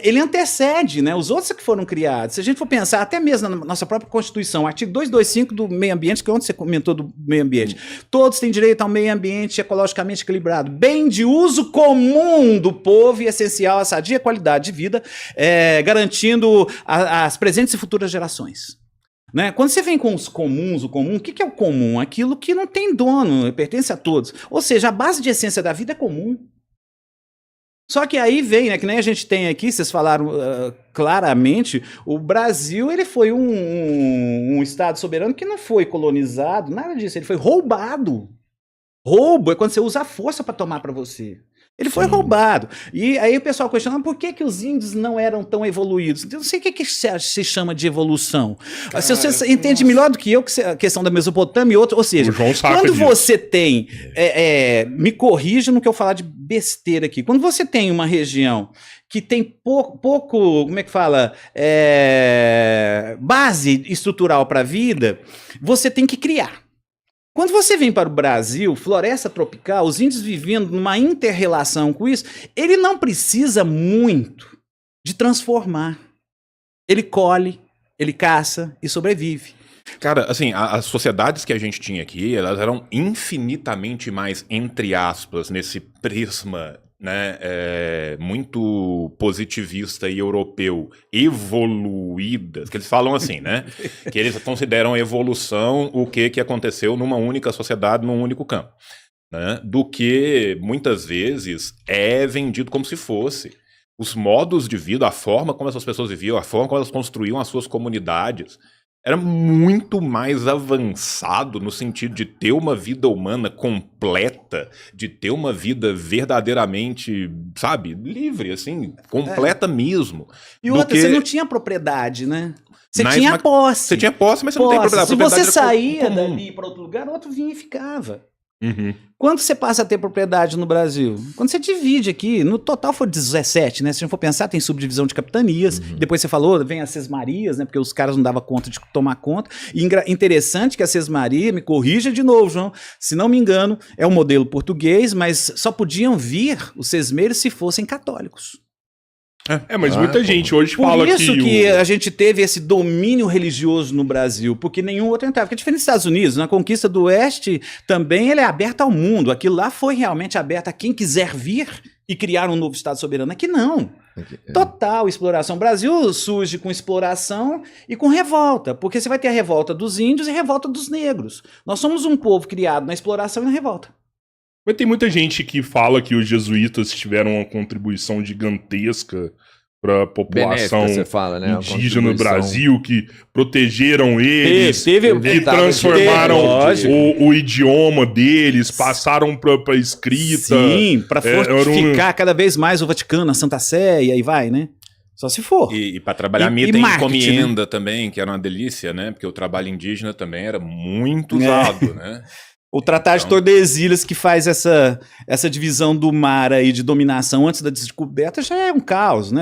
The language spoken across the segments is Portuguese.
ele antecede, né, os outros que foram criados. Se a gente for pensar, até mesmo na nossa própria Constituição, artigo 225 do meio ambiente, que é onde você comentou do meio ambiente, todos têm direito ao meio ambiente ecologicamente equilibrado, bem de uso comum do povo e essencial à sadia qualidade de vida, garantindo as presentes e futuras gerações. Né? Quando você vem com os comuns, o comum, o que é o comum? Aquilo que não tem dono, pertence a todos. Ou seja, a base de essência da vida é comum. Só que aí vem, né, que nem a gente tem aqui, vocês falaram claramente, o Brasil ele foi um estado soberano que não foi colonizado, nada disso, ele foi roubado. Roubo é quando você usa a força para tomar para você. Ele foi roubado. E aí o pessoal questionando por que os índios não eram tão evoluídos. Eu não sei o que se chama de evolução. Cara, se você entende melhor do que eu a questão da Mesopotâmia e outra, ou seja, quando você tem, me corrija no que eu falar de besteira aqui, quando você tem uma região que tem pouco como é que fala, base estrutural para a vida, você tem que criar. Quando você vem para o Brasil, floresta tropical, os índios vivendo numa inter-relação com isso, ele não precisa muito de transformar. Ele colhe, ele caça e sobrevive. Cara, assim, as sociedades que a gente tinha aqui, elas eram infinitamente mais, entre aspas, nesse prisma, né, muito positivista e europeu, evoluídas, que eles falam assim, né, que eles consideram evolução o que aconteceu numa única sociedade, num único campo, né, do que muitas vezes é vendido como se fosse. Os modos de vida, a forma como essas pessoas viviam, a forma como elas construíam as suas comunidades, era muito mais avançado no sentido de ter uma vida humana completa, de ter uma vida verdadeiramente, sabe, livre, assim, completa mesmo. E outra, você não tinha propriedade, né? Você tinha posse. Você tinha posse, mas você não tem propriedade. Se você saía dali para outro lugar, outro vinha e ficava. Uhum. Quando você passa a ter propriedade no Brasil? Quando você divide aqui, no total foi 17, né? Se a gente for pensar, tem subdivisão de capitanias, depois você falou, vem as sesmarias, né? Porque os caras não davam conta de tomar conta. E interessante que a sesmaria, me corrija de novo, João, se não me engano, é um modelo português, mas só podiam vir os sesmeiros se fossem católicos. Mas muita gente hoje fala que... Por isso que a gente teve esse domínio religioso no Brasil, porque nenhum outro entrava. Porque é diferente dos Estados Unidos, na conquista do Oeste também ele é aberto ao mundo. Aquilo lá foi realmente aberto a quem quiser vir e criar um novo Estado soberano. Aqui não. Total exploração. O Brasil surge com exploração e com revolta, porque você vai ter a revolta dos índios e a revolta dos negros. Nós somos um povo criado na exploração e na revolta. Mas tem muita gente que fala que os jesuítas tiveram uma contribuição gigantesca para a população indígena no Brasil, que protegeram eles, que transformaram o idioma deles, passaram para escrita. Sim, para fortificar cada vez mais o Vaticano, a Santa Sé, e aí vai, né? Só se for. E para trabalhar item encomienda, né? Também, que era uma delícia, né? Porque o trabalho indígena também era muito usado, né? O Tratado de Tordesilhas, que faz essa divisão do mar aí de dominação antes da descoberta, já é um caos, né?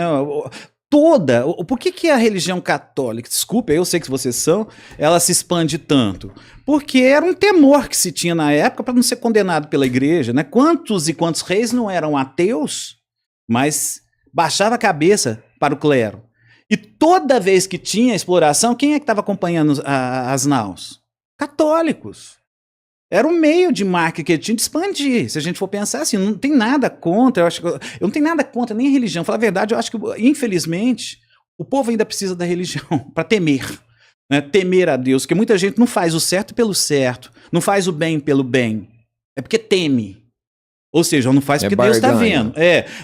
Por que a religião católica, desculpa, eu sei que vocês são, ela se expande tanto? Porque era um temor que se tinha na época para não ser condenado pela igreja, né? Quantos e quantos reis não eram ateus, mas baixava a cabeça para o clero. E toda vez que tinha exploração, quem é que estava acompanhando as naus? Católicos. Era um meio de marca que ele tinha de expandir. Se a gente for pensar assim, não tem nada contra, eu não tenho nada contra nem a religião. Falar a verdade, eu acho que, infelizmente, o povo ainda precisa da religião para temer. Né? Temer a Deus, porque muita gente não faz o certo pelo certo, não faz o bem pelo bem. É porque teme. Ou seja, não faz porque Deus está vendo.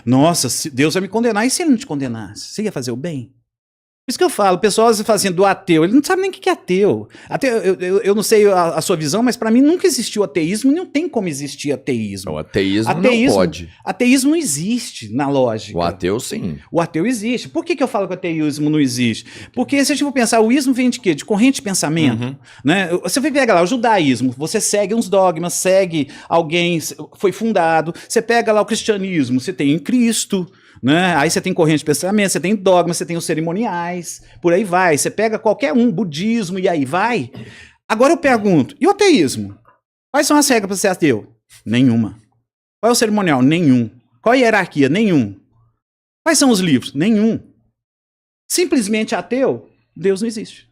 Nossa, Deus vai me condenar. E se ele não te condenasse? Você ia fazer o bem? Por isso que eu falo, o pessoal fala assim, do ateu, ele não sabe nem o que é ateu. Eu não sei a sua visão, mas para mim nunca existiu ateísmo e não tem como existir ateísmo. O ateísmo não pode. Ateísmo não existe na lógica. O ateu sim. O ateu existe. Por que eu falo que o ateísmo não existe? Porque se a gente for pensar, o ismo vem de quê? De corrente de pensamento. Né? Você vai pegar lá o judaísmo, você segue uns dogmas, segue alguém, foi fundado. Você pega lá o cristianismo, você tem em Cristo. Né? Aí você tem corrente de pensamento, você tem dogmas, você tem os cerimoniais, por aí vai. Você pega qualquer budismo e aí vai. Agora eu pergunto, e o ateísmo? Quais são as regras para ser ateu? Nenhuma. Qual é o cerimonial? Nenhum. Qual a hierarquia? Nenhum. Quais são os livros? Nenhum. Simplesmente ateu, Deus não existe.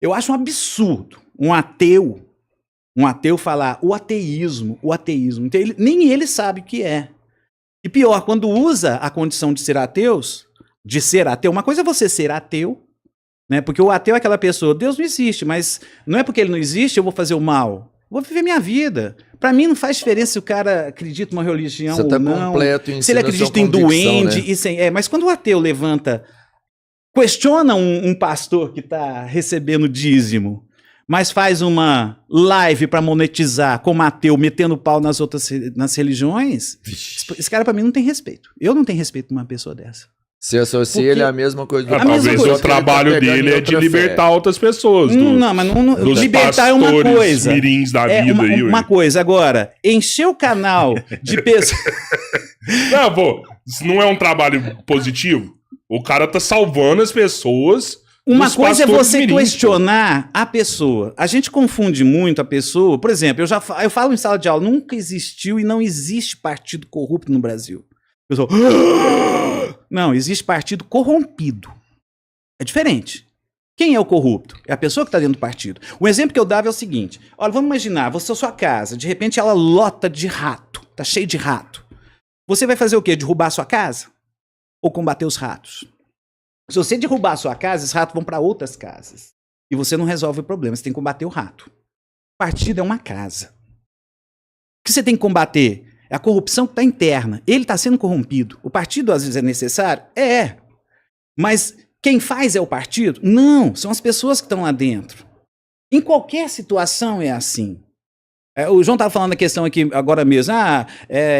Eu acho um absurdo um ateu falar o ateísmo. Então, nem ele sabe o que é. E pior, quando usa a condição de ser ateu, uma coisa é você ser ateu, né? Porque o ateu é aquela pessoa, Deus não existe, mas não é porque ele não existe, eu vou fazer o mal. Vou viver minha vida. Pra mim não faz diferença se o cara acredita em uma religião ou não. Se ele acredita em duende, né? Mas quando o ateu levanta, questiona um pastor que tá recebendo dízimo, mas faz uma live para monetizar como ateu, metendo pau nas religiões, esse cara pra mim não tem respeito. Eu não tenho respeito por uma pessoa dessa. Se associa ele à mesma coisa do talvez o trabalho dele é de libertar outras pessoas. Dos libertar é uma coisa. Mirins da vida uma coisa. Agora, encher o canal de pessoas. Não, pô, isso não é um trabalho positivo. O cara tá salvando as pessoas. Uma coisa é você questionar a pessoa. A gente confunde muito a pessoa. Por exemplo, eu falo em sala de aula, nunca existiu e não existe partido corrupto no Brasil. Pessoal, não, existe partido corrompido. É diferente. Quem é o corrupto? É a pessoa que está dentro do partido. O exemplo que eu dava é o seguinte. Olha, vamos imaginar, você é a sua casa, de repente ela lota de rato, tá cheio de rato. Você vai fazer o quê? Derrubar a sua casa? Ou combater os ratos? Se você derrubar a sua casa, os ratos vão para outras casas. E você não resolve o problema, você tem que combater o rato. O partido é uma casa. O que você tem que combater? É a corrupção que está interna. Ele está sendo corrompido. O partido, às vezes, é necessário? É. Mas quem faz é o partido? Não, são as pessoas que estão lá dentro. Em qualquer situação é assim. O João estava falando da questão aqui agora mesmo.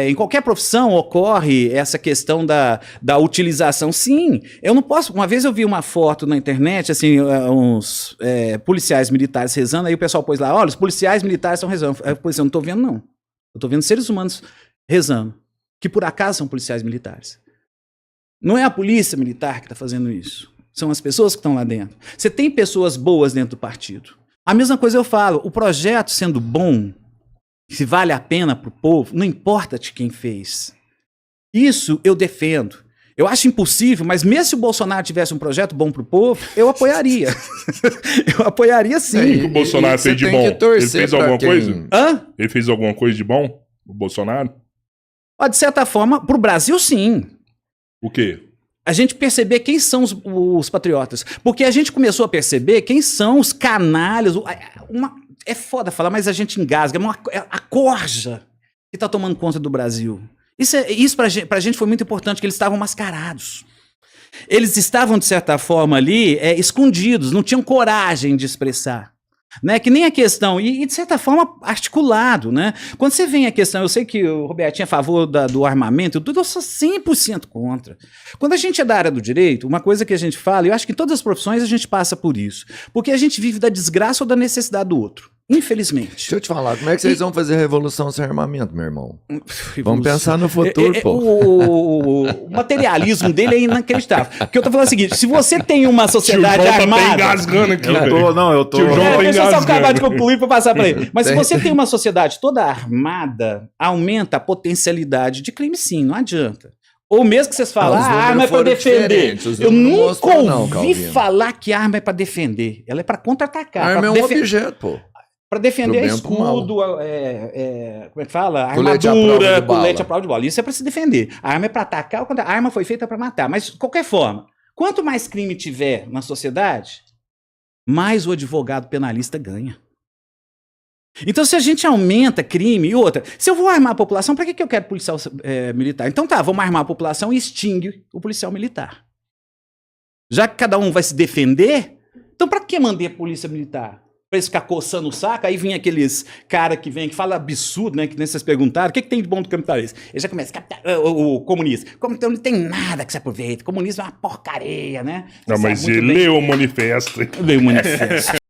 Em qualquer profissão ocorre essa questão da utilização. Sim, eu não posso... Uma vez eu vi uma foto na internet, assim, uns policiais militares rezando, aí o pessoal pôs lá, olha, os policiais militares estão rezando. Aí eu não estou vendo, não. Eu estou vendo seres humanos rezando, que por acaso são policiais militares. Não é a polícia militar que está fazendo isso. São as pessoas que estão lá dentro. Você tem pessoas boas dentro do partido. A mesma coisa eu falo, o projeto sendo bom, se vale a pena para o povo, não importa de quem fez. Isso eu defendo. Eu acho impossível, mas mesmo se o Bolsonaro tivesse um projeto bom para o povo, eu apoiaria. Eu apoiaria sim. O que o Bolsonaro fez de bom? Ele fez alguma coisa? Ele fez alguma coisa de bom, o Bolsonaro? De certa forma, para o Brasil, sim. O quê? A gente perceber quem são os patriotas. Porque a gente começou a perceber quem são os canalhas. É foda falar, mas a gente engasga. É a corja que está tomando conta do Brasil. Isso pra gente foi muito importante, que eles estavam mascarados. Eles estavam, de certa forma, ali escondidos, não tinham coragem de expressar. Né? Que nem a questão, e de certa forma articulado, né? Quando você vem a questão, eu sei que o Robertinho é a favor do armamento, eu sou 100% contra. Quando a gente é da área do direito, uma coisa que a gente fala, eu acho que em todas as profissões a gente passa por isso, porque a gente vive da desgraça ou da necessidade do outro. Infelizmente. Deixa eu te falar, como é que vocês vão fazer a revolução sem armamento, meu irmão? Vamos pensar no futuro, pô. O materialismo dele é inacreditável. Porque eu tô falando o seguinte, se você tem uma sociedade armada... Tá engasgando aqui, eu tô... Deixa eu só acabar de concluir para passar para ele. Mas se você tem uma sociedade toda armada, aumenta a potencialidade de crime, sim, não adianta. Ou mesmo que vocês falam, a arma é para defender. Eu nunca ouvi falar que a arma é para defender. Ela é para contra-atacar. A arma é um objeto, pô. Para defender escudo, como é que fala? Armadura, colete à prova de bala. Isso é para se defender. A arma é para atacar, a arma foi feita para matar. Mas, de qualquer forma, quanto mais crime tiver na sociedade, mais o advogado penalista ganha. Então, se a gente aumenta crime e outra, se eu vou armar a população, para que eu quero policial militar? Então tá, vamos armar a população e extingue o policial militar. Já que cada um vai se defender, então para que mandei a polícia militar? Para eles ficar coçando o saco, aí vem aqueles cara que vem, que fala absurdo, né? Que nem vocês perguntaram, o que tem de bom do capitalismo? Ele já começa, o comunista. Então não tem nada que se aproveita. O comunismo é uma porcaria, né? Não, mas ele leu o manifesto. Leu o manifesto.